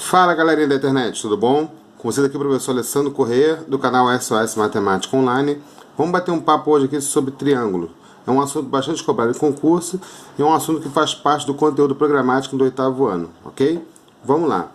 Fala galerinha da internet, tudo bom? Com vocês aqui o professor Alessandro Corrêa, do canal SOS Matemática Online. Vamos bater um papo hoje aqui sobre triângulo. É um assunto bastante cobrado em concurso e é um assunto que faz parte do conteúdo programático do 8º ano, ok? Vamos lá.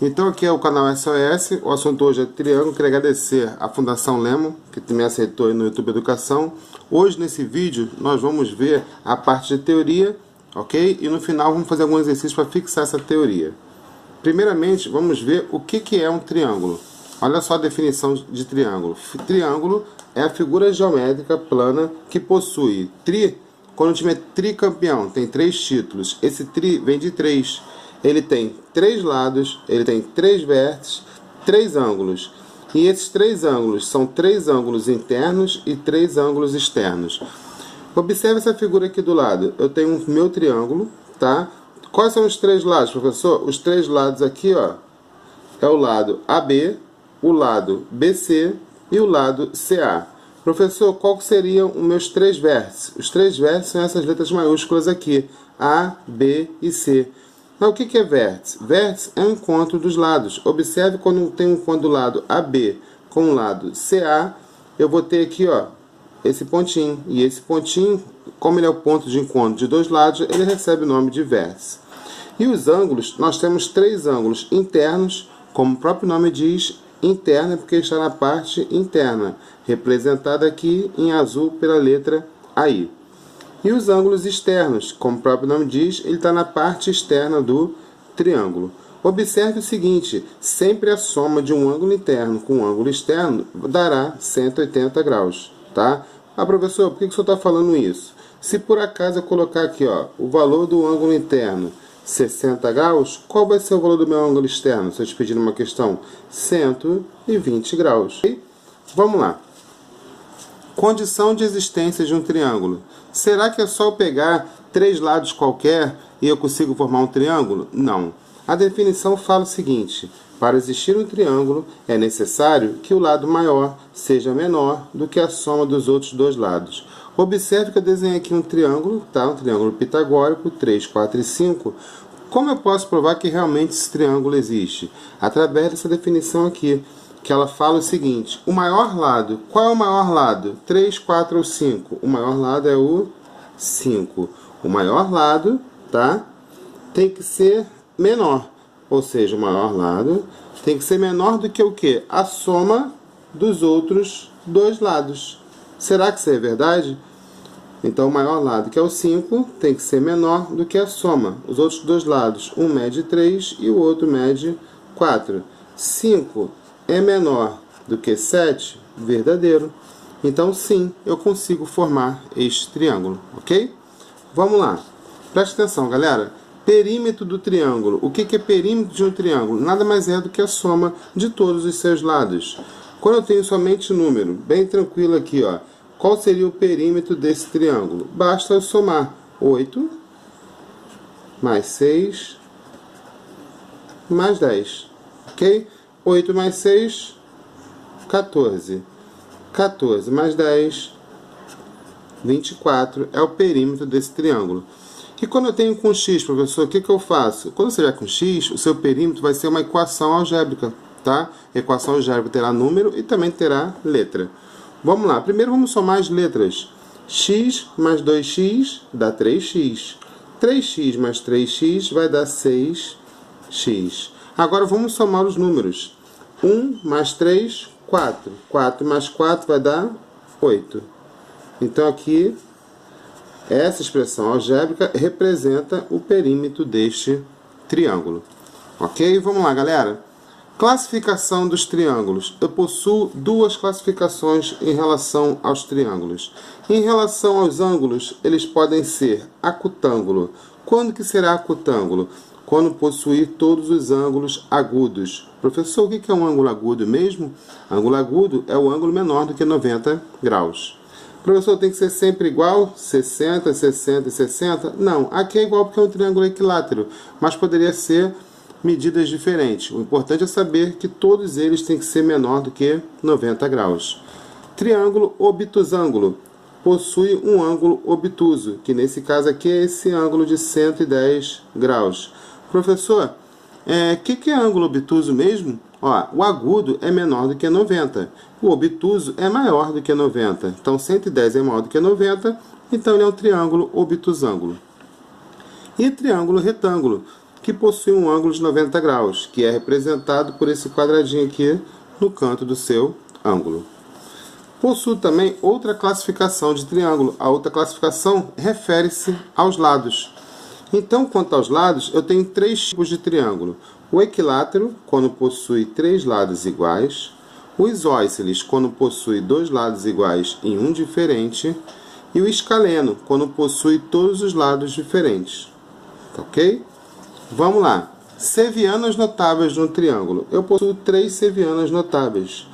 Então aqui é o canal SOS, o assunto hoje é triângulo. Queria agradecer à Fundação Lemo, que me aceitou aí no YouTube Educação. Hoje nesse vídeo nós vamos ver a parte de teoria, ok? E no final vamos fazer alguns exercícios para fixar essa teoria. Primeiramente, vamos ver o que é um triângulo. Olha só a definição de triângulo. Triângulo é a figura geométrica plana que possui quando o time é tricampeão, tem 3 títulos. Esse tri vem de 3. Ele tem 3 lados, ele tem 3 vértices, 3 ângulos. E esses 3 ângulos são 3 ângulos internos e 3 ângulos externos. Observe essa figura aqui do lado. Eu tenho o meu triângulo, tá? Quais são os 3 lados, professor? Os 3 lados aqui, ó, é o lado AB, o lado BC e o lado CA. Professor, qual seriam os meus 3 vértices? Os 3 vértices são essas letras maiúsculas aqui, A, B e C. Mas o que é vértice? Vértice é o encontro dos lados. Observe quando tem um encontro do lado AB com o lado CA, eu vou ter aqui, ó, esse pontinho. E esse pontinho, como ele é o ponto de encontro de 2 lados, ele recebe o nome de vértice. E os ângulos, nós temos 3 ângulos internos, como o próprio nome diz, interna, porque está na parte interna, representada aqui em azul pela letra AI. E os ângulos externos, como o próprio nome diz, ele está na parte externa do triângulo. Observe o seguinte, sempre a soma de um ângulo interno com um ângulo externo dará 180 graus. Tá? Ah, professor, por que o senhor está falando isso? Se por acaso eu colocar aqui, ó, o valor do ângulo interno 60 graus, qual vai ser o valor do meu ângulo externo? Se eu te pedir uma questão, 120 graus. Vamos lá. Condição de existência de um triângulo. Será que é só eu pegar 3 lados qualquer e eu consigo formar um triângulo? Não. A definição fala o seguinte: para existir um triângulo, é necessário que o lado maior seja menor do que a soma dos outros 2 lados. Observe que eu desenhei aqui um triângulo, tá? Um triângulo pitagórico, 3, 4 e 5. Como eu posso provar que realmente esse triângulo existe? Através dessa definição aqui, que ela fala o seguinte: o maior lado, qual é o maior lado? 3, 4 ou 5? O maior lado é o 5. O maior lado, tá? Tem que ser menor. Ou seja, o maior lado tem que ser menor do que o quê? A soma dos outros 2 lados. Será que isso é verdade? Então, o maior lado, que é o 5, tem que ser menor do que a soma. Os outros 2 lados, um mede 3 e o outro mede 4. 5 é menor do que 7? Verdadeiro. Então, sim, eu consigo formar este triângulo, ok? Vamos lá. Preste atenção, galera. Perímetro do triângulo. O que é perímetro de um triângulo? Nada mais é do que a soma de todos os seus lados. Quando eu tenho somente número, bem tranquilo aqui, ó. Qual seria o perímetro desse triângulo? Basta eu somar 8 mais 6 mais 10. Ok? 8 mais 6, 14. 14 mais 10, 24. É o perímetro desse triângulo. E quando eu tenho com x, professor, o que eu faço? Quando você tiver com x, o seu perímetro vai ser uma equação algébrica, tá? Equação algébrica terá número e também terá letra. Vamos lá, primeiro vamos somar as letras. X mais 2x dá 3x. 3x mais 3x vai dar 6x. Agora vamos somar os números. 1 mais 3, 4. 4 mais 4 vai dar 8. Então aqui, essa expressão algébrica representa o perímetro deste triângulo. Ok? Vamos lá, galera. Classificação dos triângulos. Eu possuo 2 classificações em relação aos triângulos. Em relação aos ângulos, eles podem ser acutângulo. Quando que será acutângulo? Quando possuir todos os ângulos agudos. Professor, o que é um ângulo agudo mesmo? Ângulo agudo é o ângulo menor do que 90 graus. Professor, tem que ser sempre igual? 60, 60 e 60? Não, aqui é igual porque é um triângulo equilátero, mas poderia ser medidas diferentes. O importante é saber que todos eles têm que ser menor do que 90 graus. Triângulo obtusângulo. Possui um ângulo obtuso, que nesse caso aqui é esse ângulo de 110 graus. Professor, Que é ângulo obtuso mesmo? Ó, o agudo é menor do que 90. O obtuso é maior do que 90. Então, 110 é maior do que 90. Então, ele é um triângulo obtusângulo. E triângulo retângulo, que possui um ângulo de 90 graus, que é representado por esse quadradinho aqui no canto do seu ângulo. Possui também outra classificação de triângulo. A outra classificação refere-se aos lados. Então, quanto aos lados, eu tenho 3 tipos de triângulo. O equilátero, quando possui 3 lados iguais. O isósceles, quando possui 2 lados iguais e um diferente. E o escaleno, quando possui todos os lados diferentes. Ok? Vamos lá. Sevianas notáveis de um triângulo. Eu possuo 3 sevianas notáveis.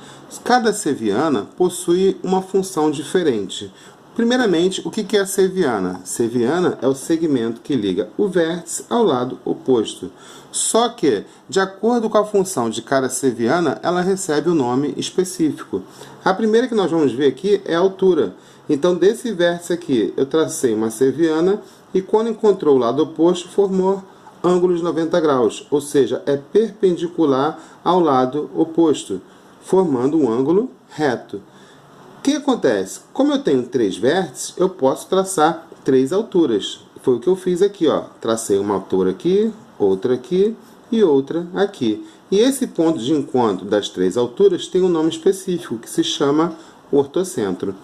Cada seviana possui uma função diferente. Primeiramente, o que é a seviana? Seviana é o segmento que liga o vértice ao lado oposto. Só que, de acordo com a função de cada seviana, ela recebe um nome específico. A primeira que nós vamos ver aqui é a altura. Então, desse vértice aqui, eu tracei uma seviana e quando encontrou o lado oposto, formou ângulo de 90 graus, ou seja, é perpendicular ao lado oposto, formando um ângulo reto. O que acontece? Como eu tenho 3 vértices, eu posso traçar 3 alturas. Foi o que eu fiz aqui, ó. Tracei uma altura aqui, outra aqui e outra aqui. E esse ponto de encontro das 3 alturas tem um nome específico, que se chama ortocentro.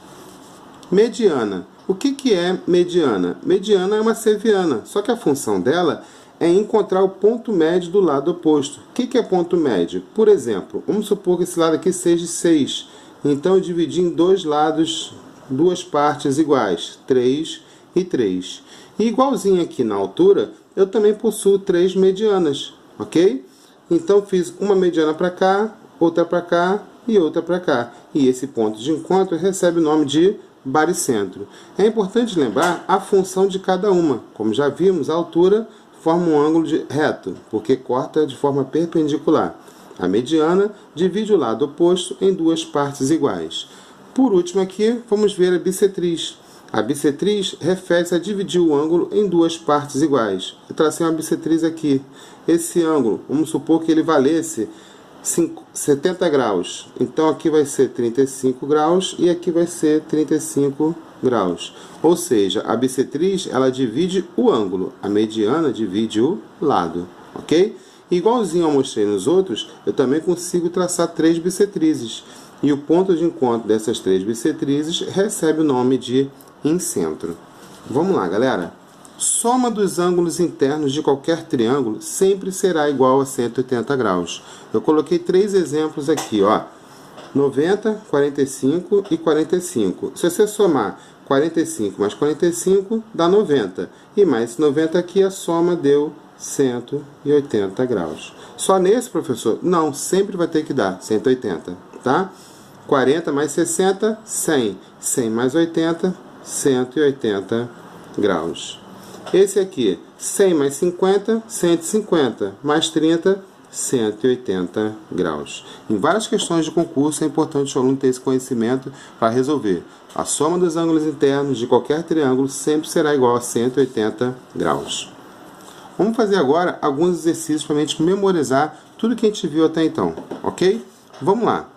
Mediana. O que é mediana? Mediana é uma seviana, só que a função dela é encontrar o ponto médio do lado oposto. O que é ponto médio? Por exemplo, vamos supor que esse lado aqui seja 6. Então, eu dividi em 2 lados, 2 partes iguais, 3 e 3. E igualzinho aqui na altura, eu também possuo 3 medianas, ok? Então, fiz uma mediana para cá, outra para cá e outra para cá. E esse ponto de encontro recebe o nome de baricentro. É importante lembrar a função de cada uma. Como já vimos, a altura forma um ângulo reto, porque corta de forma perpendicular. A mediana divide o lado oposto em 2 partes iguais. Por último aqui, vamos ver a bissetriz. A bissetriz refere-se a dividir o ângulo em 2 partes iguais. Eu tracei uma bissetriz aqui. Esse ângulo, vamos supor que ele valesse 70 graus. Então aqui vai ser 35 graus e aqui vai ser 35 graus. Ou seja, a bissetriz ela divide o ângulo, a mediana divide o lado, ok? Igualzinho eu mostrei nos outros, eu também consigo traçar 3 bissetrizes. E o ponto de encontro dessas 3 bissetrizes recebe o nome de incentro. Vamos lá, galera. Soma dos ângulos internos de qualquer triângulo sempre será igual a 180 graus. Eu coloquei 3 exemplos aqui, ó. 90, 45 e 45. Se você somar 45 mais 45, dá 90. E mais esse 90 aqui, a soma deu 180 graus. Só nesse, professor? Não, sempre vai ter que dar 180, tá? 40 mais 60, 100. 100 mais 80, 180 graus. Esse aqui, 100 mais 50, 150. Mais 30, 180 graus. Em várias questões de concurso é importante o aluno ter esse conhecimento para resolver. A soma dos ângulos internos de qualquer triângulo sempre será igual a 180 graus. Vamos fazer agora alguns exercícios para a gente memorizar tudo que a gente viu até então, ok? Vamos lá.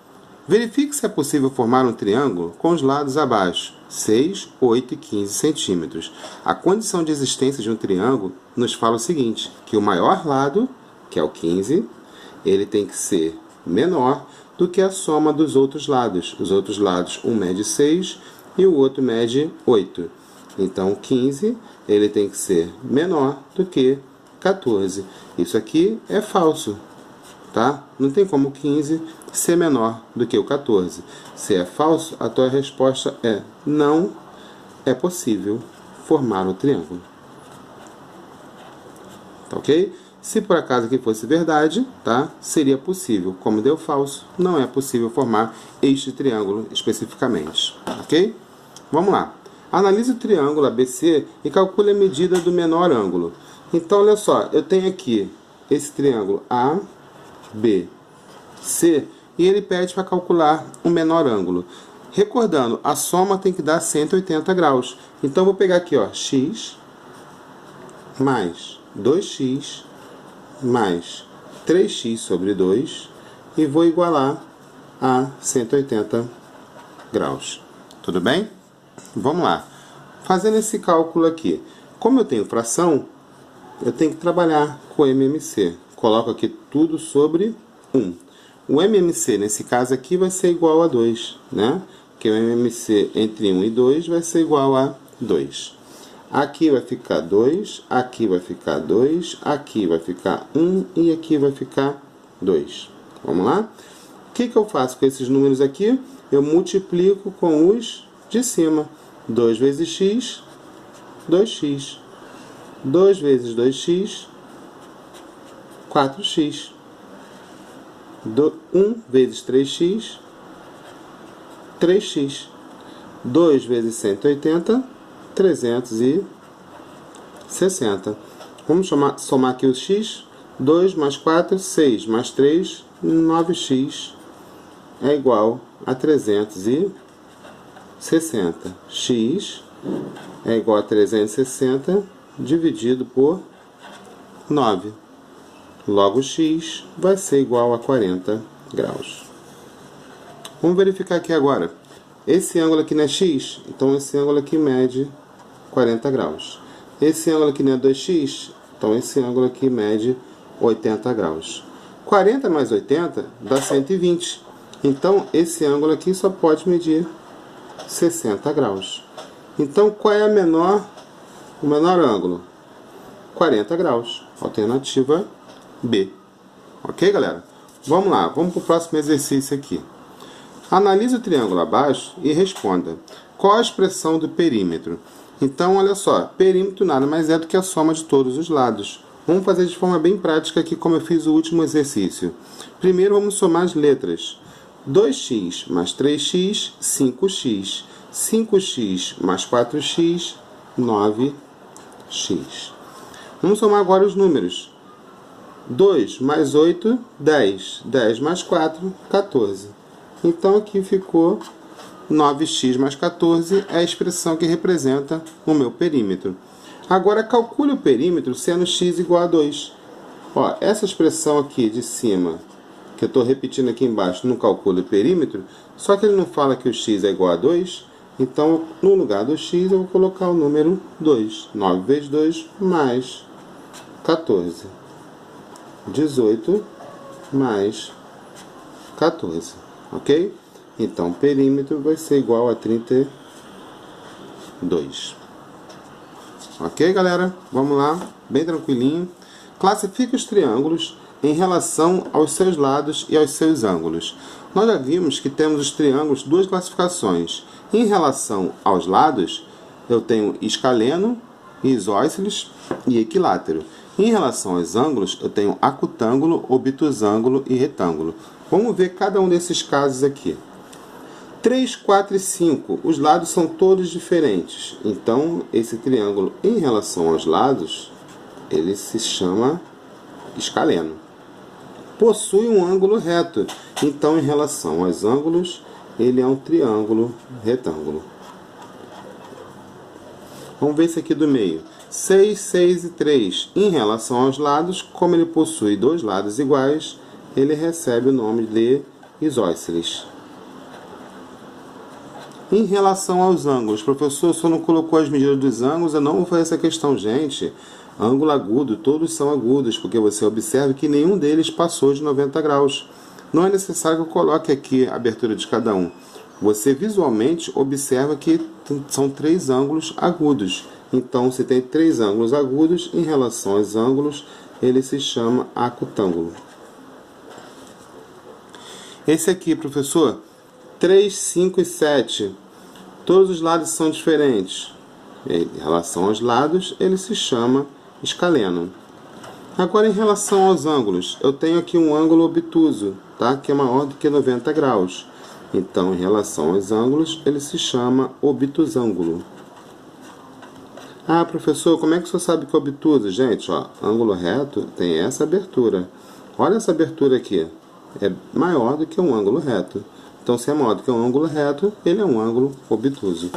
Verifique se é possível formar um triângulo com os lados abaixo, 6, 8 e 15 centímetros. A condição de existência de um triângulo nos fala o seguinte, que o maior lado, que é o 15, ele tem que ser menor do que a soma dos outros lados. Os outros lados, um mede 6 e o outro mede 8. Então, 15, ele tem que ser menor do que 14. Isso aqui é falso, tá? Não tem como 15 ser menor do que o 14. Se é falso, a tua resposta é não é possível formar o triângulo. Tá ok? Se por acaso aqui fosse verdade, tá? Seria possível. Como deu falso, não é possível formar este triângulo especificamente. Ok? Vamos lá. Analise o triângulo ABC e calcule a medida do menor ângulo. Então, olha só, eu tenho aqui esse triângulo A, B, C, e ele pede para calcular o menor ângulo. Recordando, a soma tem que dar 180 graus. Então, eu vou pegar aqui, ó, x mais 2x mais 3x sobre 2 e vou igualar a 180 graus. Tudo bem? Vamos lá. Fazendo esse cálculo aqui, como eu tenho fração, eu tenho que trabalhar com o MMC. Coloco aqui tudo sobre 1. O MMC, nesse caso aqui, vai ser igual a 2, né? Porque o MMC entre 1 e 2 vai ser igual a 2. Aqui vai ficar 2, aqui vai ficar 2, aqui vai ficar 1 e aqui vai ficar 2. Vamos lá? O que eu faço com esses números aqui? Eu multiplico com os de cima. 2 vezes x, 2x. 2 vezes 2x, 4x. 1 vezes 3x, 3x. 2 vezes 180, 360. Vamos somar aqui os x. 2 mais 4, 6 mais 3, 9x é igual a 360. X é igual a 360 dividido por 9. Logo, x vai ser igual a 40 graus. Vamos verificar aqui agora. Esse ângulo aqui não é x, então esse ângulo aqui mede 40 graus. Esse ângulo aqui não é 2x, então esse ângulo aqui mede 80 graus. 40 mais 80 dá 120. Então, esse ângulo aqui só pode medir 60 graus. Então, qual é o menor ângulo? 40 graus. Alternativa B. Ok, galera? Vamos lá, vamos para o próximo exercício aqui. Analise o triângulo abaixo e responda. Qual a expressão do perímetro? Então, olha só, perímetro nada mais é do que a soma de todos os lados. Vamos fazer de forma bem prática aqui, como eu fiz o último exercício. Primeiro, vamos somar as letras. 2x mais 3x, 5x. 5x mais 4x, 9x. Vamos somar agora os números. 2 mais 8, 10. 10 mais 4, 14. Então, aqui ficou 9x mais 14, é a expressão que representa o meu perímetro. Agora, calcule o perímetro sendo x igual a 2. Ó, essa expressão aqui de cima, que eu estou repetindo aqui embaixo, não calcula o perímetro, só que ele não fala que o x é igual a 2, então, no lugar do x, eu vou colocar o número 2. 9 vezes 2 mais 14. 18 mais 14. Ok? Então, perímetro vai ser igual a 32. Ok, galera? Vamos lá, bem tranquilinho. Classifique os triângulos em relação aos seus lados e aos seus ângulos. Nós já vimos que temos os triângulos duas classificações. Em relação aos lados, eu tenho escaleno, isósceles e equilátero. Em relação aos ângulos, eu tenho acutângulo, obtusângulo e retângulo. Vamos ver cada um desses casos aqui. 3, 4 e 5, os lados são todos diferentes. Então, esse triângulo, em relação aos lados, ele se chama escaleno. Possui um ângulo reto. Então, em relação aos ângulos, ele é um triângulo retângulo. Vamos ver esse aqui do meio. 6, 6 e 3. Em relação aos lados, como ele possui dois lados iguais, ele recebe o nome de isósceles. Em relação aos ângulos, professor, só não colocou as medidas dos ângulos, eu não vou fazer essa questão, gente. Ângulo agudo, todos são agudos, porque você observa que nenhum deles passou de 90 graus. Não é necessário que eu coloque aqui a abertura de cada um. Você visualmente observa que são 3 ângulos agudos. Então, se tem 3 ângulos agudos, em relação aos ângulos, ele se chama acutângulo. Esse aqui, professor, 3, 5 e 7. Todos os lados são diferentes. Em relação aos lados, ele se chama escaleno. Agora, em relação aos ângulos, eu tenho aqui um ângulo obtuso, tá? Que é maior do que 90 graus. Então, em relação aos ângulos, ele se chama obtusângulo. Ah, professor, como é que o senhor sabe que é obtuso? Gente, ó, ângulo reto tem essa abertura. Olha essa abertura aqui. É maior do que um ângulo reto. Então, se é maior do que um ângulo reto, ele é um ângulo obtuso.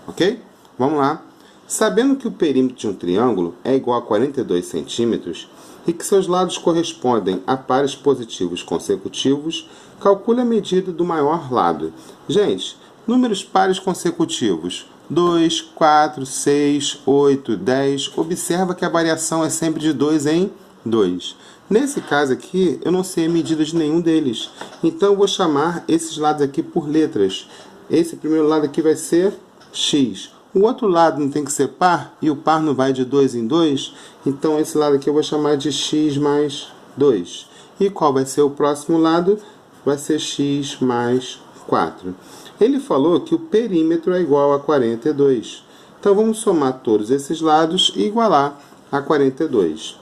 Ok? Vamos lá. Sabendo que o perímetro de um triângulo é igual a 42 centímetros, e que seus lados correspondem a pares positivos consecutivos, calcule a medida do maior lado. Gente, números pares consecutivos, 2, 4, 6, 8, 10, observa que a variação é sempre de 2 em 2. Nesse caso aqui, eu não sei a medida de nenhum deles, então eu vou chamar esses lados aqui por letras. Esse primeiro lado aqui vai ser x. O outro lado não tem que ser par, e o par não vai de 2 em 2, então esse lado aqui eu vou chamar de x mais 2. E qual vai ser o próximo lado? Vai ser x mais 4. Ele falou que o perímetro é igual a 42. Então vamos somar todos esses lados e igualar a 42.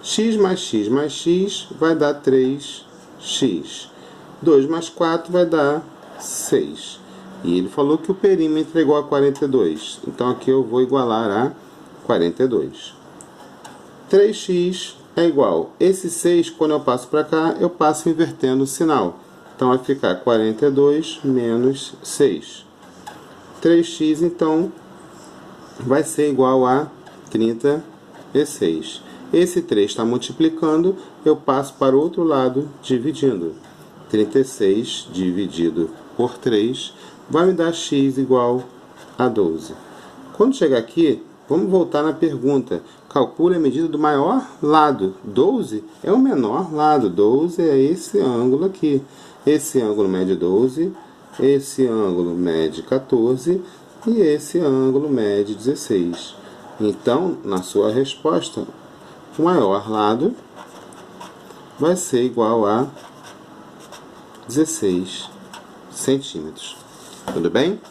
X mais x mais x vai dar 3x. 2 mais 4 vai dar 6. E ele falou que o perímetro é igual a 42. Então aqui eu vou igualar a 42. 3x é igual. Esse 6, quando eu passo para cá, eu passo invertendo o sinal. Então vai ficar 42 menos 6. 3x, então, vai ser igual a 36. Esse 3 está multiplicando, eu passo para o outro lado dividindo. 36 dividido por 3 vai me dar x igual a 12. Quando chegar aqui, vamos voltar na pergunta. Calcule a medida do maior lado. 12 é o menor lado. 12 é esse ângulo aqui. Esse ângulo mede 12, esse ângulo mede 14 e esse ângulo mede 16. Então, na sua resposta, o maior lado vai ser igual a 16 centímetros. Tudo bem?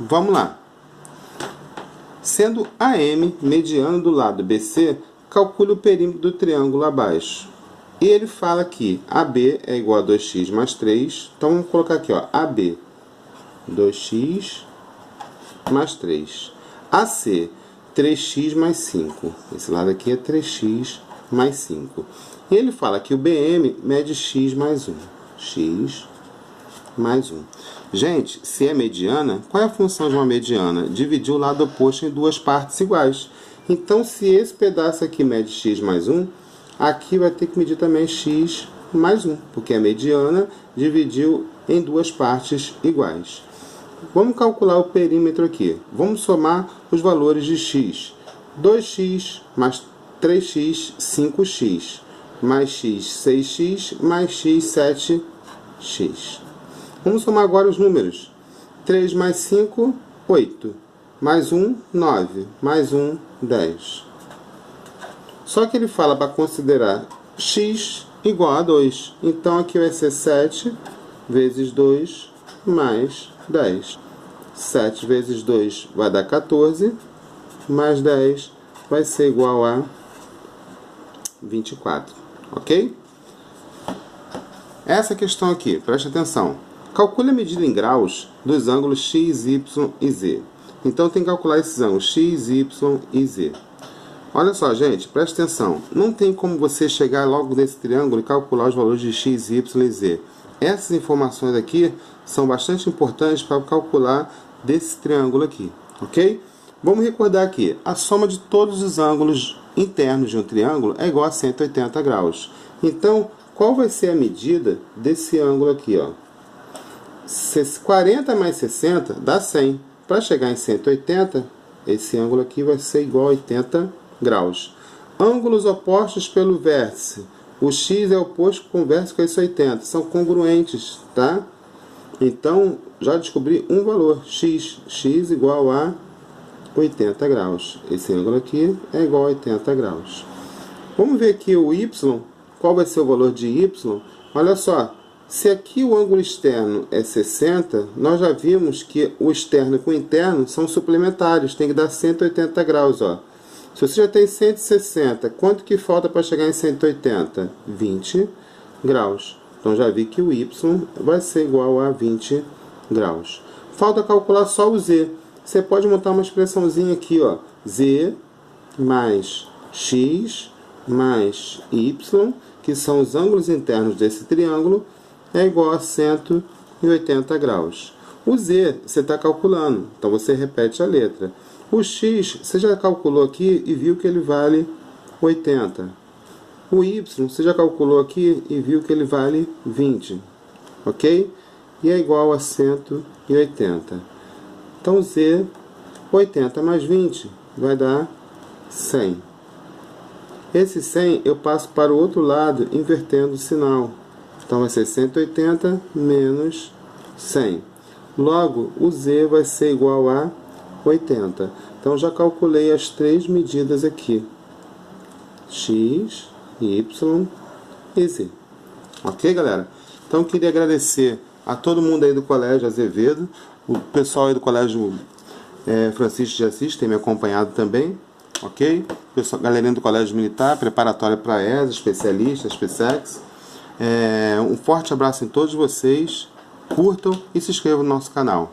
Vamos lá. Sendo AM mediano do lado BC, calcule o perímetro do triângulo abaixo. E ele fala que AB é igual a 2x mais 3. Então vamos colocar aqui, ó, AB, 2x mais 3. AC, 3x mais 5. Esse lado aqui é 3x mais 5. E ele fala que o BM mede x mais 1. X mais 1. Gente, se é mediana, qual é a função de uma mediana? Dividir o lado oposto em duas partes iguais. Então, se esse pedaço aqui mede x mais 1, aqui vai ter que medir também x mais 1, porque a mediana dividiu em duas partes iguais. Vamos calcular o perímetro aqui. Vamos somar os valores de x. 2x mais 3x, 5x, mais x, 6x, mais x, 7x. Vamos somar agora os números. 3 mais 5, 8. Mais 1, 9. Mais 1, 10. Só que ele fala para considerar x igual a 2. Então aqui vai ser 7 vezes 2 mais 10. 7 vezes 2 vai dar 14. Mais 10 vai ser igual a 24. Ok? Essa questão aqui, preste atenção. Calcule a medida em graus dos ângulos x, y e z. Então tem que calcular esses ângulos x, y e z. Olha só, gente, preste atenção. Não tem como você chegar logo nesse triângulo e calcular os valores de x, y e z. Essas informações aqui são bastante importantes para calcular desse triângulo aqui, ok? Vamos recordar aqui. A soma de todos os ângulos internos de um triângulo é igual a 180 graus. Então, qual vai ser a medida desse ângulo aqui, ó? 40 mais 60 dá 100. Para chegar em 180, esse ângulo aqui vai ser igual a 80 graus. Ângulos opostos pelo vértice. O x é oposto com o vértice com esse 80. São congruentes, tá? Então, já descobri um valor. X igual a 80 graus. Esse ângulo aqui é igual a 80 graus. Vamos ver aqui o y. Qual vai ser o valor de y? Olha só. Se aqui o ângulo externo é 60, nós já vimos que o externo com o interno são suplementares, tem que dar 180 graus. Ó. Se você já tem 160, quanto que falta para chegar em 180? 20 graus. Então já vi que o y vai ser igual a 20 graus. Falta calcular só o z. Você pode montar uma expressãozinha aqui, ó. Z mais x mais y, que são os ângulos internos desse triângulo, é igual a 180 graus. O z você está calculando, então você repete a letra. O x você já calculou aqui e viu que ele vale 80. O y você já calculou aqui e viu que ele vale 20, ok? E é igual a 180. Então z, 80 mais 20 vai dar 100. Esse 100 eu passo para o outro lado invertendo o sinal. Então vai ser 180 menos 100. Logo, o z vai ser igual a 80. Então já calculei as três medidas aqui. X, Y e Z. Ok, galera? Então queria agradecer a todo mundo aí do Colégio Azevedo, o pessoal aí do Colégio Francisco de Assis tem me acompanhado também, ok? Pessoal, galerinha do Colégio Militar, preparatória para ESA, especialista, SpaceX. Um forte abraço em todos vocês, curtam e se inscrevam no nosso canal.